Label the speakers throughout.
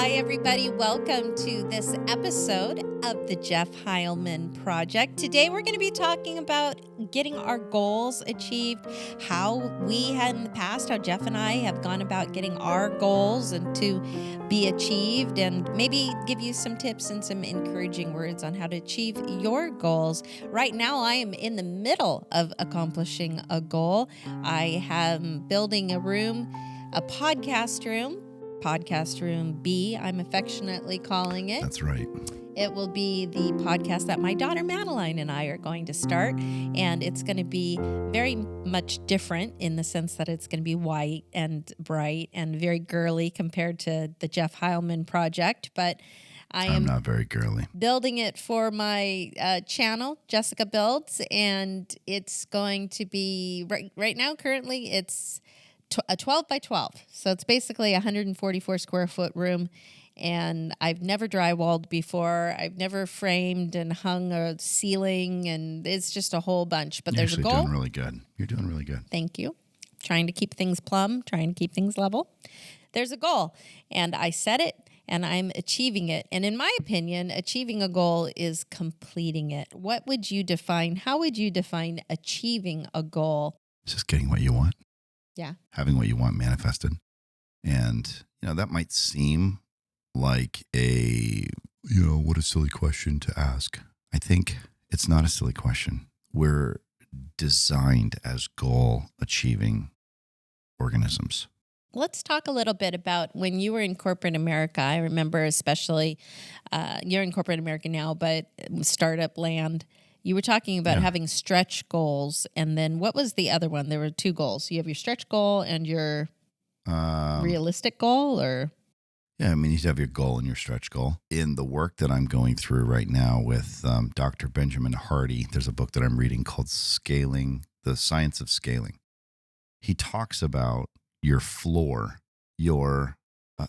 Speaker 1: Hi, everybody. Welcome to this episode of the Jeff Heilman Project. Today, we're going to be talking about getting our goals achieved, how we had in the past, how Jeff and I have gone about getting our goals and to be achieved, and maybe give you some tips and some encouraging words on how to achieve your goals. Right now, I am in the middle of accomplishing a goal. I am building a room, a podcast room B, I'm affectionately calling it.
Speaker 2: That's right.
Speaker 1: It will be the podcast that my daughter Madeline and I are going to start, and it's going to be very much different in the sense that it's going to be white and bright and very girly compared to the Jeff Heilman Project, but I'm
Speaker 2: not very girly.
Speaker 1: Building it for my channel, Jessica Builds, and it's going to be, right now, currently, it's a 12 by 12. So it's basically a 144 square foot room. And I've never drywalled before. I've never framed and hung a ceiling. And it's just a whole bunch. But there's a goal.
Speaker 2: You're doing really good. You're doing really good.
Speaker 1: Thank you. Trying to keep things plumb, trying to keep things level. There's a goal. And I set it and I'm achieving it. And in my opinion, achieving a goal is completing it. What would you define? How would you define achieving a goal?
Speaker 2: It's just getting what you want.
Speaker 1: Yeah.
Speaker 2: Having what you want manifested. And, that might seem like what a silly question to ask. I think it's not a silly question. We're designed as goal achieving organisms.
Speaker 1: Let's talk a little bit about when you were in corporate America. I remember especially, you're in corporate America now, but startup land. You were talking about having stretch goals, and then what was the other one? There were two goals. You have your stretch goal and your realistic goal, or?
Speaker 2: Yeah, you have your goal and your stretch goal. In the work that I'm going through right now with Dr. Benjamin Hardy, there's a book that I'm reading called Scaling, The Science of Scaling. He talks about your floor, your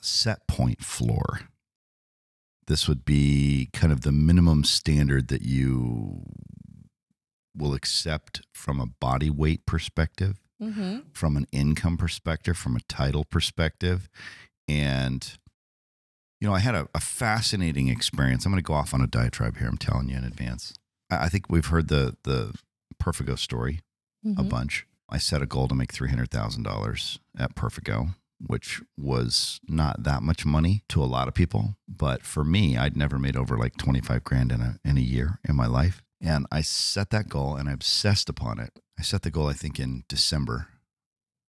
Speaker 2: set point floor. This would be kind of the minimum standard that you will accept from a body weight perspective, from an income perspective, from a title perspective. And, I had a fascinating experience. I'm going to go off on a diatribe here. I'm telling you in advance. I think we've heard the Perfigo story a bunch. I set a goal to make $300,000 at Perfigo, which was not that much money to a lot of people. But for me, I'd never made over like 25 grand in a year in my life. And I set that goal and I obsessed upon it. I set the goal, I think, in December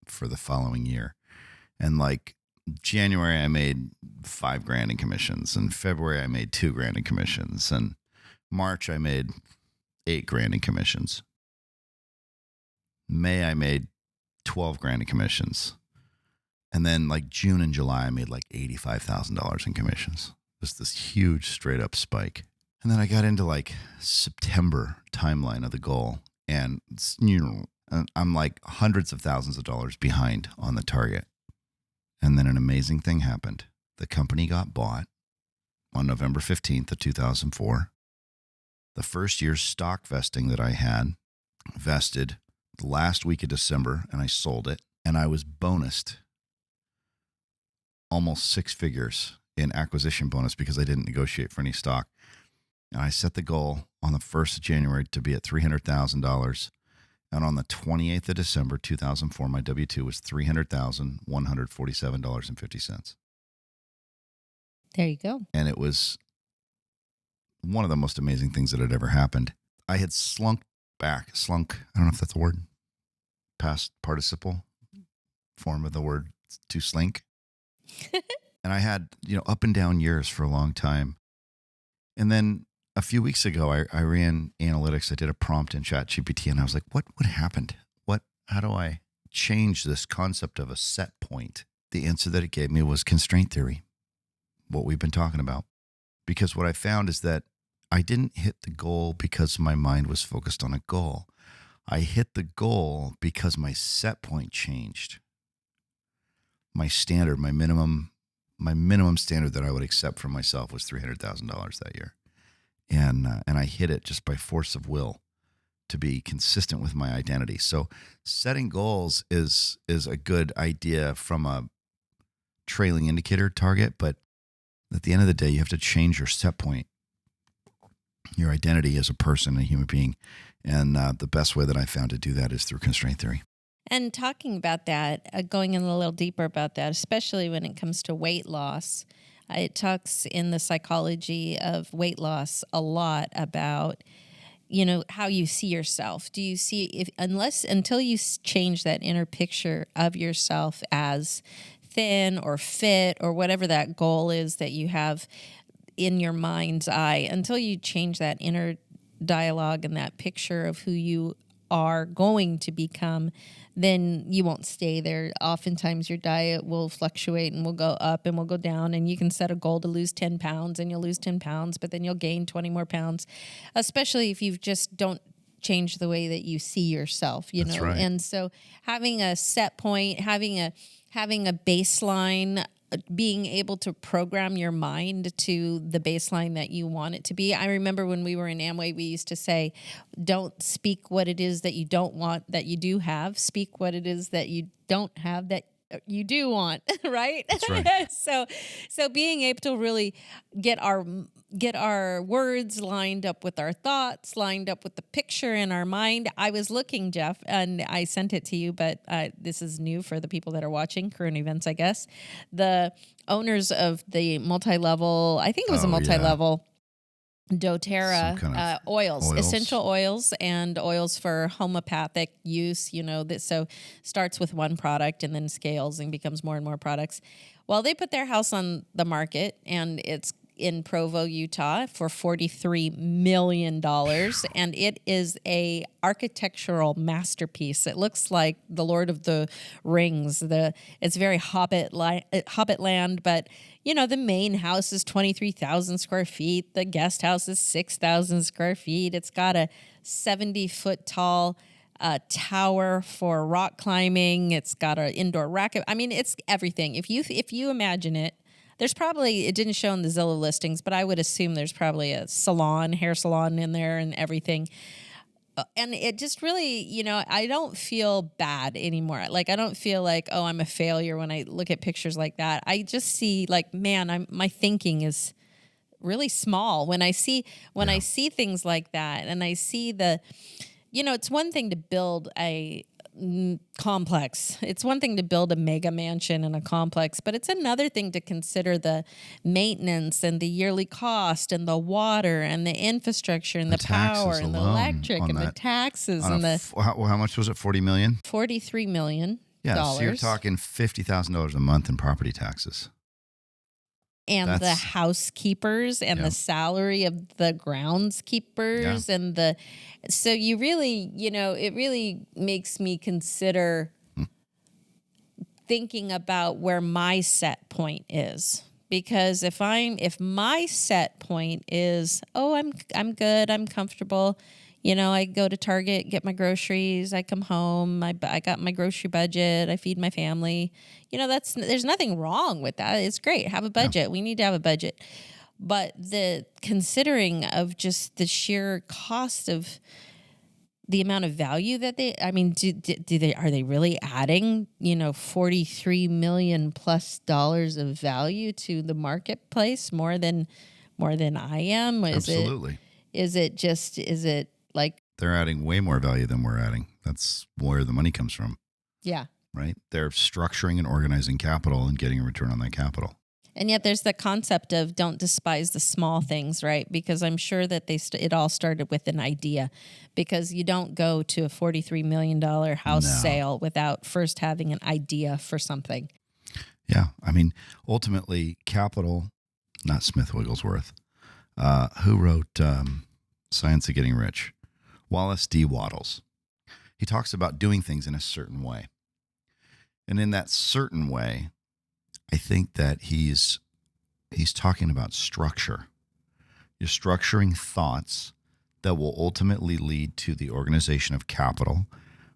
Speaker 2: for the following year. And like January, I made 5 grand in commissions. And February, I made 2 grand in commissions. And March, I made 8 grand in commissions. May, I made 12 grand in commissions. And then like June and July, I made like $85,000 in commissions. Just this huge straight up spike. And then I got into like September timeline of the goal. And, I'm like hundreds of thousands of dollars behind on the target. And then an amazing thing happened. The company got bought on November 15th of 2004. The first year's stock vesting that I had vested the last week of December, and I sold it. And I was bonused almost 6 figures in acquisition bonus because I didn't negotiate for any stock. And I set the goal on the 1st of January to be at $300,000. And on the 28th of December, 2004, my W-2 was $300,147.50.
Speaker 1: There you go.
Speaker 2: And it was one of the most amazing things that had ever happened. I had slunk, I don't know if that's a word, past participle form of the word to slink. And I had, up and down years for a long time. And then a few weeks ago, I ran analytics. I did a prompt in ChatGPT, and I was like, what happened? How do I change this concept of a set point? The answer that it gave me was constraint theory, what we've been talking about. Because what I found is that I didn't hit the goal because my mind was focused on a goal. I hit the goal because my set point changed. My standard, my minimum standard that I would accept for myself was $300,000 that year. And I hit it just by force of will to be consistent with my identity. So setting goals is a good idea from a trailing indicator target, but At the end of the day, you have to change your set point, your identity as a person, a human being. And the best way that I found to do that is through constraint theory.
Speaker 1: And talking about that, going in a little deeper about that, especially when it comes to weight loss, it talks in the psychology of weight loss a lot about, how you see yourself. Do you see until you change that inner picture of yourself as thin or fit or whatever that goal is that you have in your mind's eye, until you change that inner dialogue and that picture of who you are going to become, then you won't stay there. Oftentimes your diet will fluctuate and will go up and will go down, and you can set a goal to lose 10 pounds and you'll lose 10 pounds, but then you'll gain 20 more pounds, especially if you just don't change the way that you see yourself,
Speaker 2: That's right.
Speaker 1: And so having a set point, having a baseline, being able to program your mind to the baseline that you want it to be. I remember when we were in Amway, we used to say, don't speak what it is that you don't want that you do have. Speak what it is that you don't have that you do want, right?
Speaker 2: That's right.
Speaker 1: So being able to really get our words lined up with our thoughts, lined up with the picture in our mind. I was looking, Jeff, and I sent it to you, but this is new for the people that are watching current events, I guess. The owners of the multi-level, I think it was a multi-level doTERRA oils, essential oils and oils for homeopathic use, so starts with one product and then scales and becomes more and more products. Well, they put their house on the market, and it's in Provo, Utah for $43 million. And it is a architectural masterpiece. It looks like the Lord of the Rings. It's very Hobbit land, but the main house is 23,000 square feet. The guest house is 6,000 square feet. It's got a 70-foot tall tower for rock climbing. It's got an indoor racket. I mean, it's everything. If you imagine it, it didn't show in the Zillow listings, but I would assume there's probably a hair salon in there and everything. And it just really, I don't feel bad anymore. Like, I don't feel like, oh, I'm a failure when I look at pictures like that. I just see like, man, my thinking is really small when I see things like that. And I see it's one thing to build a complex. It's one thing to build a mega mansion and a complex, but it's another thing to consider the maintenance and the yearly cost and the water and the infrastructure and the power and the electric and the taxes and
Speaker 2: how much was it? 40 million?
Speaker 1: $43 million.
Speaker 2: Yeah, so you're talking $50,000 a month in property taxes.
Speaker 1: And the housekeepers and the salary of the groundskeepers and so you really, it really makes me consider thinking about where my set point is. Because if my set point is, oh, I'm good, I'm comfortable, I go to Target, get my groceries, I come home, I got my grocery budget, I feed my family. There's nothing wrong with that. It's great. Have a budget. Yeah. We need to have a budget. But the considering of just the sheer cost of the amount of value that are they really adding, $43 million plus of value to the marketplace more than I am?
Speaker 2: Absolutely.
Speaker 1: Is it like
Speaker 2: they're adding way more value than we're adding? That's where the money comes from. Yeah. Right? They're structuring and organizing capital and getting a return on that capital.
Speaker 1: And yet there's the concept of don't despise the small things, right? Because I'm sure that it all started with an idea, because you don't go to a $43 million house sale without first having an idea for something.
Speaker 2: Yeah. I mean, ultimately, capital, not Smith Wigglesworth, who wrote Science of Getting Rich? Wallace D. Wattles. He talks about doing things in a certain way. And in that certain way, I think that he's talking about structure. You're structuring thoughts that will ultimately lead to the organization of capital,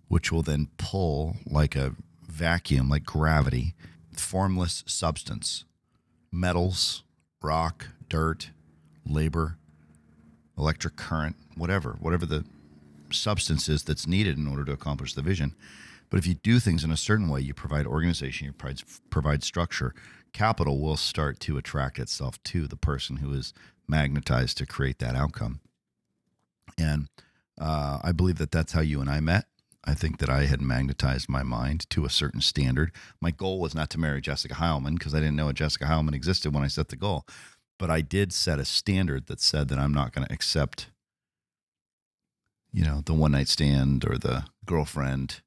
Speaker 2: which will then pull like a vacuum, like gravity, formless substance, metals, rock, dirt, labor, electric current, whatever the substance is that's needed in order to accomplish the vision. But if you do things in a certain way, you provide organization, you provide structure, capital will start to attract itself to the person who is magnetized to create that outcome. And I believe that that's how you and I met. I think that I had magnetized my mind to a certain standard. My goal was not to marry Jessica Heilman because I didn't know a Jessica Heilman existed when I set the goal. But I did set a standard that said that I'm not going to accept, the one night stand or the girlfriend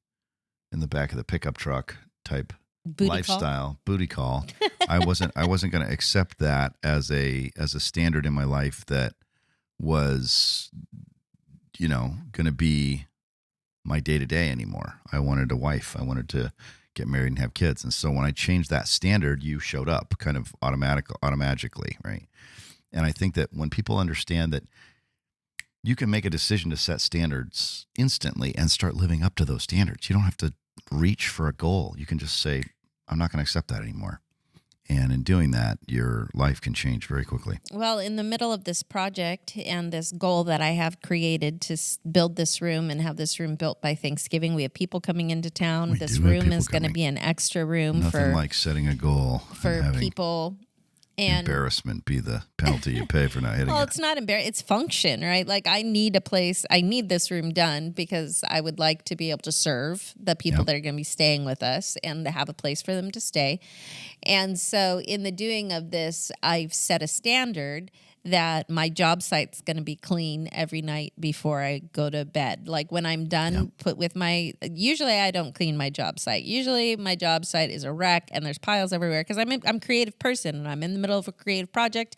Speaker 2: in the back of the pickup truck type
Speaker 1: Booty
Speaker 2: lifestyle, booty call. I wasn't going to accept that as a standard in my life that was, going to be my day to day anymore. I wanted a wife. I wanted to get married and have kids. And so when I changed that standard, you showed up kind of automatically, right? And I think that when people understand that you can make a decision to set standards instantly and start living up to those standards. You don't have to reach for a goal. You can just say, I'm not going to accept that anymore. And in doing that, your life can change very quickly.
Speaker 1: Well, in the middle of this project and this goal that I have created to build this room and have this room built by Thanksgiving, we have people coming into town. This room is going to be an extra room.
Speaker 2: Nothing like setting a goal
Speaker 1: for people. And
Speaker 2: embarrassment be the penalty you pay for not hitting it.
Speaker 1: Well, it's not embarrassing. It's function, right? Like I need a place. I need this room done because I would like to be able to serve the people that are going to be staying with us and to have a place for them to stay. And so in the doing of this, I've set a standard that my job site's going to be clean every night before I go to bed. Like when I'm done usually I don't clean my job site. Usually my job site is a wreck and there's piles everywhere because I'm a creative person and I'm in the middle of a creative project.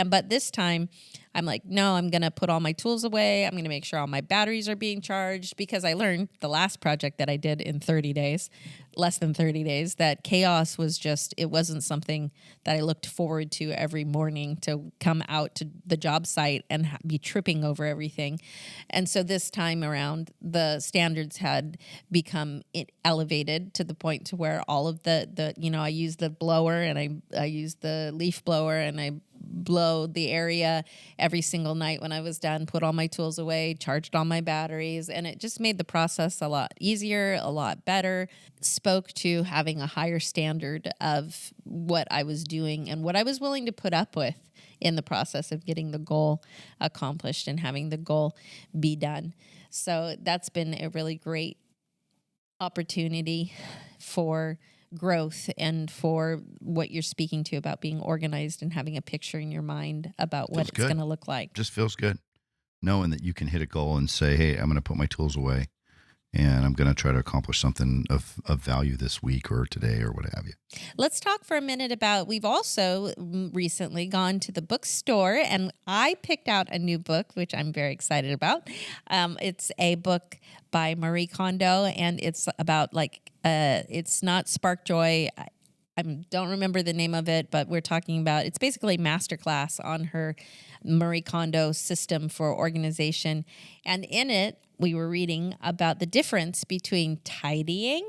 Speaker 1: But this time I'm like, no, I'm going to put all my tools away. I'm going to make sure all my batteries are being charged because I learned the last project that I did in 30 days, less than 30 days, that chaos was it wasn't something that I looked forward to every morning to come out to the job site and be tripping over everything. And so this time around, the standards had become elevated to the point to where all of I use the blower and I use the leaf blower and I blow the area every single night when I was done, put all my tools away, charged all my batteries, and it just made the process a lot easier, a lot better, spoke to having a higher standard of what I was doing and what I was willing to put up with in the process of getting the goal accomplished and having the goal be done. So that's been a really great opportunity for growth and for what you're speaking to about being organized and having a picture in your mind about what it's going to look like.
Speaker 2: Just feels good knowing that you can hit a goal and say, hey, I'm going to put my tools away and I'm going to try to accomplish something of value this week or today or what have you.
Speaker 1: Let's talk for a minute about, we've also recently gone to the bookstore and I picked out a new book, which I'm very excited about. It's a book by Marie Kondo and it's about it's not Spark Joy. I don't remember the name of it, but we're talking about, it's basically a masterclass on her Marie Kondo system for organization. And in it, we were reading about the difference between tidying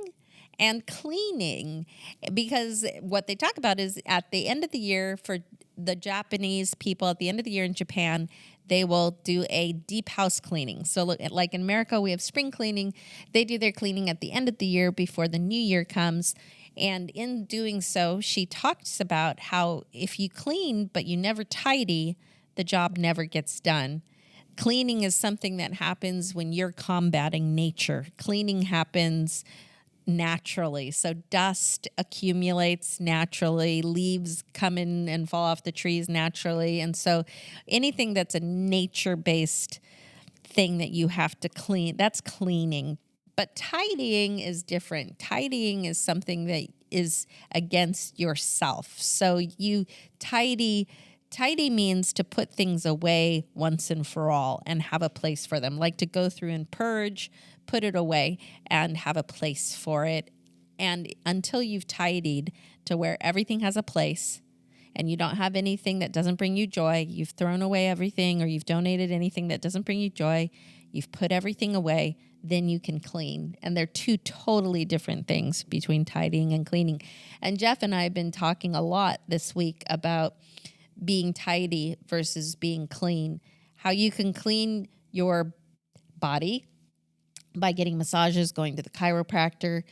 Speaker 1: and cleaning, because what they talk about is at the end of the year for the Japanese people, at the end of the year in Japan, they will do a deep house cleaning. So like in America, we have spring cleaning. They do their cleaning at the end of the year before the new year comes. And in doing so, she talks about how if you clean but you never tidy, the job never gets done. Cleaning is something that happens when you're combating nature. Cleaning happens naturally. So dust accumulates naturally, leaves come in and fall off the trees naturally. And so anything that's a nature-based thing that you have to clean, that's cleaning. But tidying is different. Tidying is something that is against yourself. So you tidy means to put things away once and for all and have a place for them, like to go through and purge, put it away and have a place for it. And until you've tidied to where everything has a place and you don't have anything that doesn't bring you joy, you've thrown away everything or you've donated anything that doesn't bring you joy, you've put everything away, then you can clean. And they're two totally different things between tidying and cleaning. And Jeff and I have been talking a lot this week about being tidy versus being clean, how you can clean your body by getting massages, going to the chiropractor.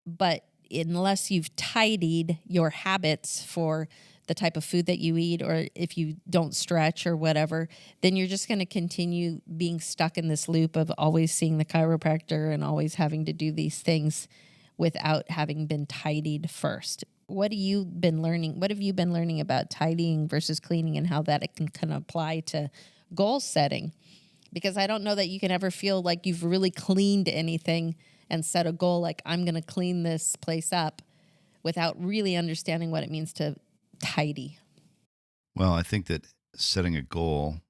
Speaker 1: But unless you've tidied your habits for the type of food that you eat, or if you don't stretch or whatever, then you're just going to continue being stuck in this loop of always seeing the chiropractor and always having to do these things without having been tidied first. What have you been learning? What have you been learning about tidying versus cleaning, and how that it can apply to goal setting? Because I don't know that you can ever feel like you've really cleaned anything and set a goal like, I'm going to clean this place up, without really understanding what it means to tidy.
Speaker 2: Well, I think that setting a goal,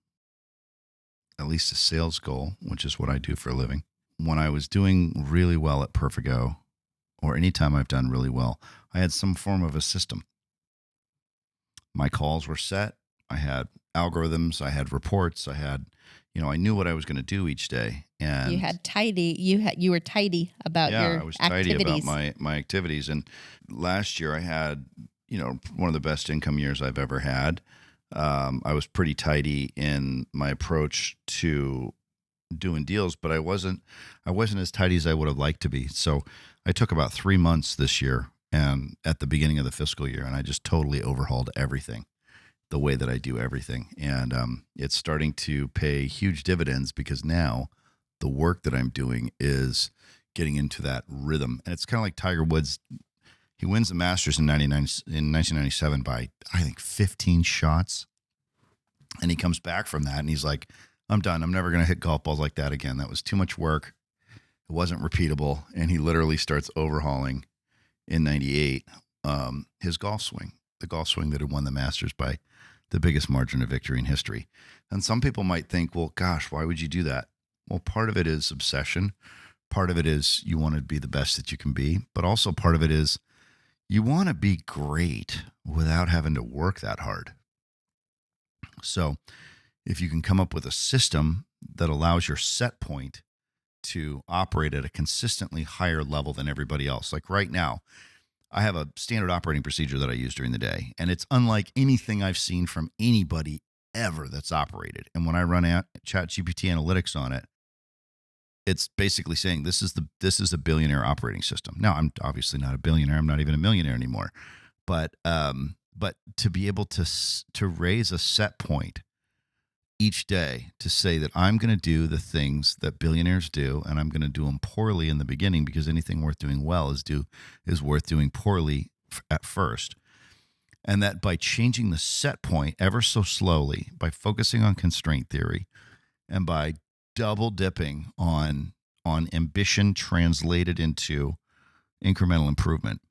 Speaker 2: at least a sales goal, which is what I do for a living, when I was doing really well at Perfigo, or anytime I've done really well, I had some form of a system. My calls were set. I had algorithms. I had reports. I knew what I was going to do each day. And
Speaker 1: You were tidy about your
Speaker 2: I was
Speaker 1: activities.
Speaker 2: tidy about my activities. And last year I had, one of the best income years I've ever had. I was pretty tidy in my approach to doing deals, but I wasn't as tidy as I would have liked to be. So I took about 3 months this year, and at the beginning of the fiscal year, and I just totally overhauled everything, the way that I do everything. And it's starting to pay huge dividends, because now the work that I'm doing is getting into that rhythm. And it's kind of like Tiger Woods. He wins the Masters in 1997 by, I think, 15 shots. And he comes back from that and he's like, I'm done. I'm never going to hit golf balls like that again. That was too much work. It wasn't repeatable. And he literally starts overhauling in 98 his golf swing, the golf swing that had won the Masters by the biggest margin of victory in history. And some people might think, well, gosh, why would you do that? Well, part of it is obsession. Part of it is you want to be the best that you can be. But also part of it is you want to be great without having to work that hard. So if you can come up with a system that allows your set point to operate at a consistently higher level than everybody else. Like right now, I have a standard operating procedure that I use during the day, and it's unlike anything I've seen from anybody ever that's operated. And when I run out ChatGPT analytics on it, it's basically saying this is a billionaire operating system. Now, I'm obviously not a billionaire. I'm not even a millionaire anymore. But to be able to raise a set point each day to say that I'm going to do the things that billionaires do, and I'm going to do them poorly in the beginning, because anything worth doing well is worth doing poorly at first. And that by changing the set point ever so slowly, by focusing on constraint theory, and by double dipping on ambition translated into incremental improvement,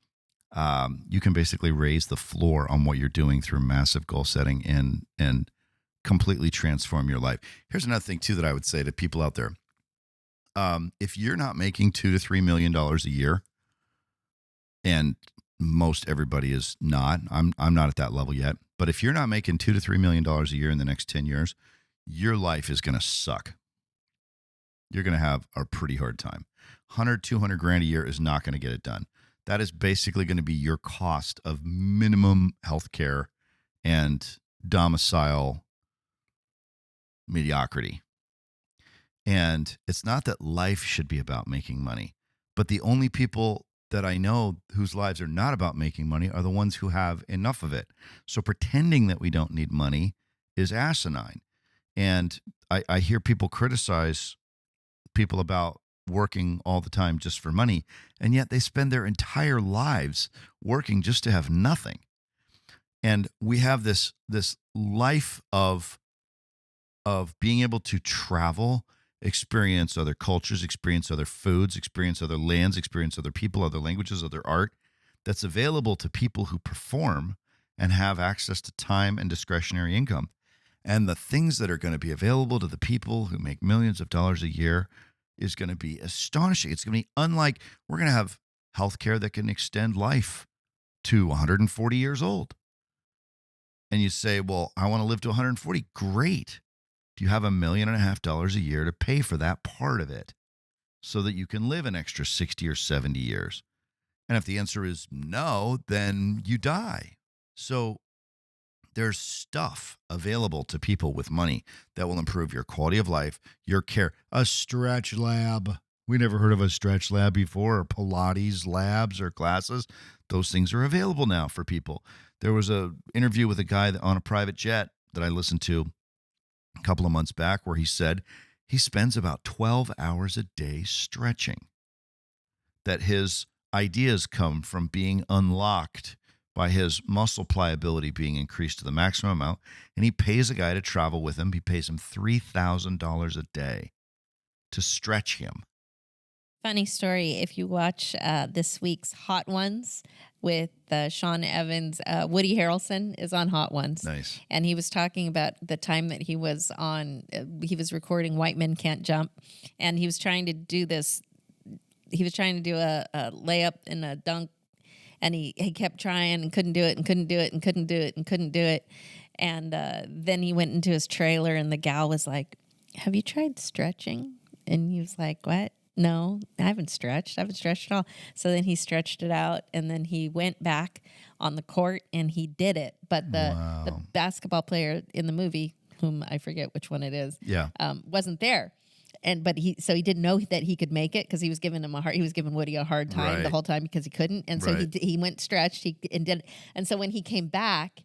Speaker 2: you can basically raise the floor on what you're doing through massive goal setting and completely transform your life. Here's another thing too that I would say to people out there. If you're not making $2 to $3 million a year, and most everybody is not, I'm not at that level yet, but if you're not making $2 to $3 million a year in the next 10 years, your life is going to suck. You're going to have a pretty hard time. 100, 200 grand a year is not going to get it done. That is basically going to be your cost of minimum healthcare and domicile mediocrity. And it's not that life should be about making money, but the only people that I know whose lives are not about making money are the ones who have enough of it. So pretending that we don't need money is asinine. And I hear people criticize people about working all the time just for money, and yet they spend their entire lives working just to have nothing. And we have this life of being able to travel, experience other cultures, experience other foods, experience other lands, experience other people, other languages, other art, that's available to people who perform and have access to time and discretionary income. And the things that are going to be available to the people who make millions of dollars a year is going to be astonishing. It's going to be unlike, we're going to have healthcare that can extend life to 140 years old. And you say, well, I want to live to 140. Great. Do you have $1.5 million a year to pay for that part of it so that you can live an extra 60 or 70 years? And if the answer is no, then you die. So There's stuff available to people with money that will improve your quality of life, your care. A stretch lab. We never heard of a stretch lab before, or Pilates labs or classes. Those things are available now for people. There was an interview with a guy on a private jet that I listened to a couple of months back where he said he spends about 12 hours a day stretching, that his ideas come from being unlocked by his muscle pliability being increased to the maximum amount, and he pays a guy to travel with him. He pays him $3,000 a day to stretch him.
Speaker 1: Funny story. If you watch this week's Hot Ones with Sean Evans, Woody Harrelson is on Hot Ones.
Speaker 2: Nice.
Speaker 1: And he was talking about the time that he was on, he was recording White Men Can't Jump. And he was trying to do this. He was trying to do a layup and a dunk. And he kept trying and couldn't do it and couldn't do it and couldn't do it and couldn't do it. And then he went into his trailer and the gal was like, "Have you tried stretching?" And he was like, "What? No, I haven't stretched. I haven't stretched at all." So then he stretched it out, and then he went back on the court and he did it. But the basketball player in the movie, whom I forget which one it is, wasn't there. But he didn't know that he could make it because he was giving Woody a hard time the whole time because he couldn't. And so he went stretched and did it. And so when he came back,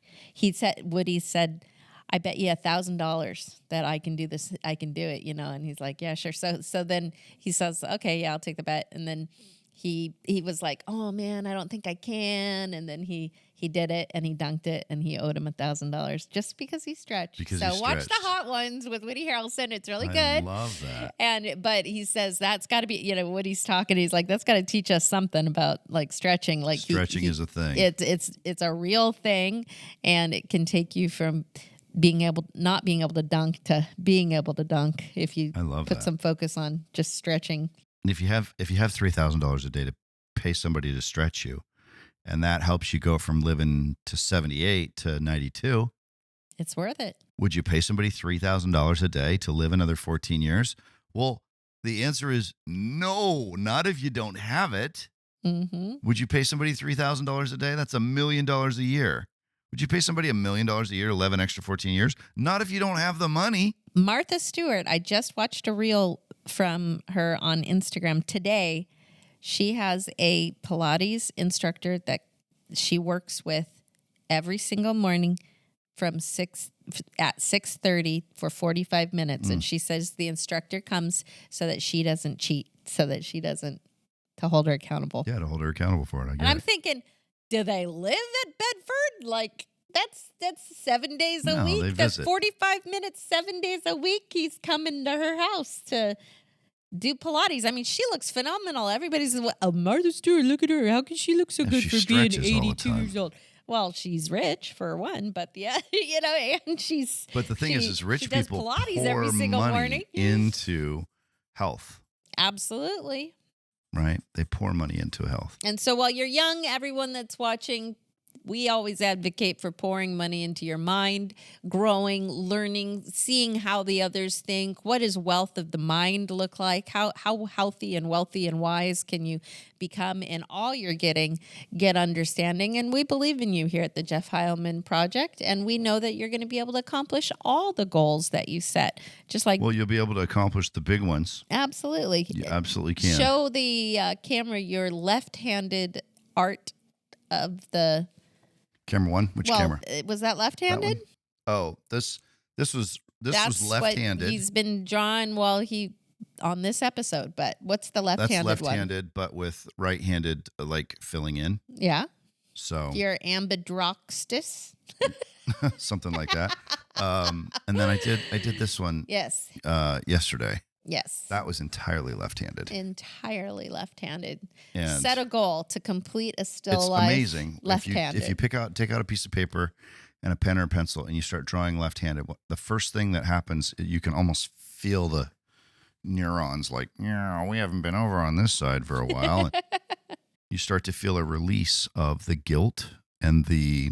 Speaker 1: Woody said, "I bet you $1,000 that I can do this. I can do it, And he's like, "Yeah, sure." So then he says, "Okay, yeah, I'll take the bet." And then he was like, "Oh man, I don't think I can." And then he did it and he dunked it and he owed him $1,000 just because he stretched. Watch the Hot Ones with Woody Harrelson. It's really good. I
Speaker 2: love that.
Speaker 1: But he says that's got to be, Woody's talking. He's like, that's got to teach us something about like stretching. Like
Speaker 2: stretching is a thing.
Speaker 1: It's a real thing, and it can take you from not being able to dunk to being able to dunk if you put some focus on just stretching.
Speaker 2: And if you have $3,000 a day to pay somebody to stretch you, and that helps you go from living to 78 to 92,
Speaker 1: it's worth it.
Speaker 2: Would you pay somebody $3,000 a day to live another 14 years? Well, the answer is no, not if you don't have it.
Speaker 1: Mm-hmm.
Speaker 2: Would you pay somebody $3,000 a day? That's $1 million a year. Would you pay somebody $1 million a year to live an extra 14 years? Not if you don't have the money.
Speaker 1: Martha Stewart, I just watched a reel from her on Instagram today. She has a Pilates instructor that she works with every single morning from 6:30 for 45 minutes. And she says the instructor comes so that she doesn't cheat, to hold her accountable.
Speaker 2: Yeah, to hold her accountable for it.
Speaker 1: I'm thinking, do they live at Bedford? Like, that's 7 days a week.
Speaker 2: They
Speaker 1: That's
Speaker 2: visit.
Speaker 1: 45 minutes, 7 days a week. He's coming to her house to do Pilates. I mean, she looks phenomenal. Everybody's, Martha Stewart, look at her. How can she look so good for being 82 years old? Well, she's rich for one, but and she's.
Speaker 2: But the thing is rich people
Speaker 1: Pilates
Speaker 2: pour
Speaker 1: every single
Speaker 2: money
Speaker 1: morning
Speaker 2: into health.
Speaker 1: Absolutely.
Speaker 2: Right? They pour money into health.
Speaker 1: And so while you're young, everyone that's watching, we always advocate for pouring money into your mind, growing, learning, seeing how the others think. What does wealth of the mind look like? How healthy and wealthy and wise can you become in all you're getting? Get understanding. And we believe in you here at the Jeff Heilman Project. And we know that you're going to be able to accomplish all the goals that you set. Just like,
Speaker 2: well, you'll be able to accomplish the big ones.
Speaker 1: Absolutely.
Speaker 2: You absolutely can.
Speaker 1: Show the camera your left-handed art of the...
Speaker 2: Camera one? Which camera?
Speaker 1: Was that left-handed?
Speaker 2: Oh, this was left-handed.
Speaker 1: What he's been drawing on this episode, but what's the left-handed
Speaker 2: That's left-handed, but with right-handed like filling in.
Speaker 1: Yeah.
Speaker 2: So
Speaker 1: you're ambidroxtrous.
Speaker 2: Something like that. And then I did this one yesterday.
Speaker 1: Yes.
Speaker 2: That was entirely left-handed.
Speaker 1: Entirely left-handed.
Speaker 2: And
Speaker 1: set a goal to complete a still life.
Speaker 2: It's amazing.
Speaker 1: Left-handed.
Speaker 2: If you take out a piece of paper and a pen or a pencil and you start drawing left-handed, the first thing that happens, you can almost feel the neurons like, we haven't been over on this side for a while. And you start to feel a release of the guilt and the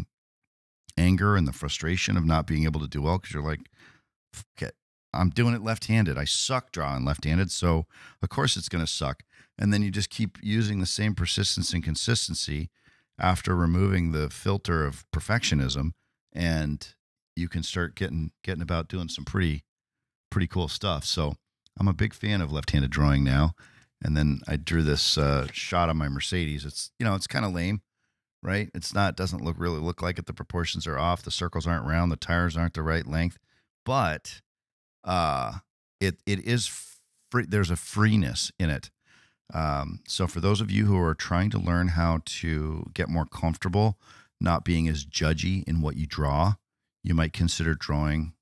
Speaker 2: anger and the frustration of not being able to do well because you're like, fuck it. I'm doing it left-handed. I suck drawing left-handed, so of course it's going to suck. And then you just keep using the same persistence and consistency after removing the filter of perfectionism and you can start getting about doing some pretty cool stuff. So I'm a big fan of left-handed drawing now. And then I drew this shot on my Mercedes. It's it's kind of lame, right? Doesn't really look like it. The proportions are off. The circles aren't round. The tires aren't the right length. But it is free. There's a freeness in it. So for those of you who are trying to learn how to get more comfortable not being as judgy in what you draw, you might consider drawing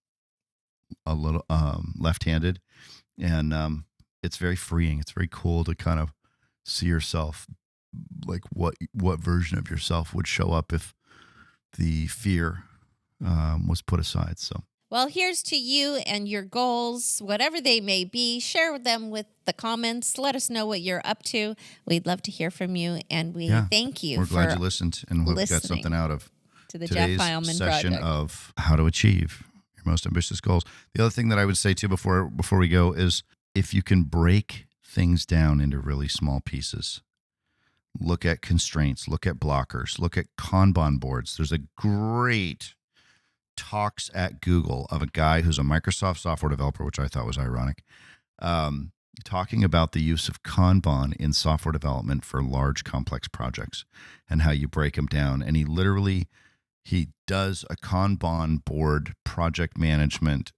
Speaker 2: a little left-handed, and it's very freeing. It's very cool to kind of see yourself, like what version of yourself would show up if the fear was put aside. So.
Speaker 1: Well, here's to you and your goals, whatever they may be. Share them with the comments. Let us know what you're up to. We'd love to hear from you, and we thank you.
Speaker 2: We're
Speaker 1: for
Speaker 2: glad you listened, and hope you got something out of
Speaker 1: to the Jeff Heilman
Speaker 2: session
Speaker 1: Project
Speaker 2: of how to achieve your most ambitious goals. The other thing that I would say too before we go is, if you can break things down into really small pieces, look at constraints, look at blockers, look at Kanban boards. There's a great talks at Google of a guy who's a Microsoft software developer, which I thought was ironic, talking about the use of Kanban in software development for large, complex projects and how you break them down. And he does a Kanban board project management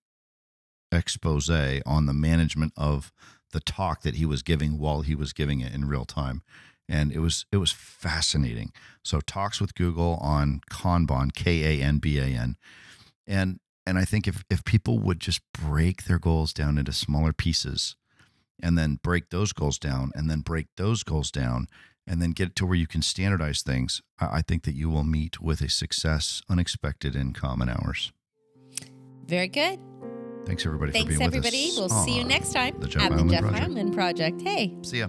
Speaker 2: expose on the management of the talk that he was giving while he was giving it in real time. And it was fascinating. So talks with Google on Kanban, Kanban. And I think if people would just break their goals down into smaller pieces, and then break those goals down, and then break those goals down, and then get to where you can standardize things, I think that you will meet with a success unexpected in common hours.
Speaker 1: Very good.
Speaker 2: Thanks, everybody,
Speaker 1: for being with us. Thanks, everybody. We'll see you next time
Speaker 2: at the Jeff
Speaker 1: Heilman Project. Hey.
Speaker 2: See ya.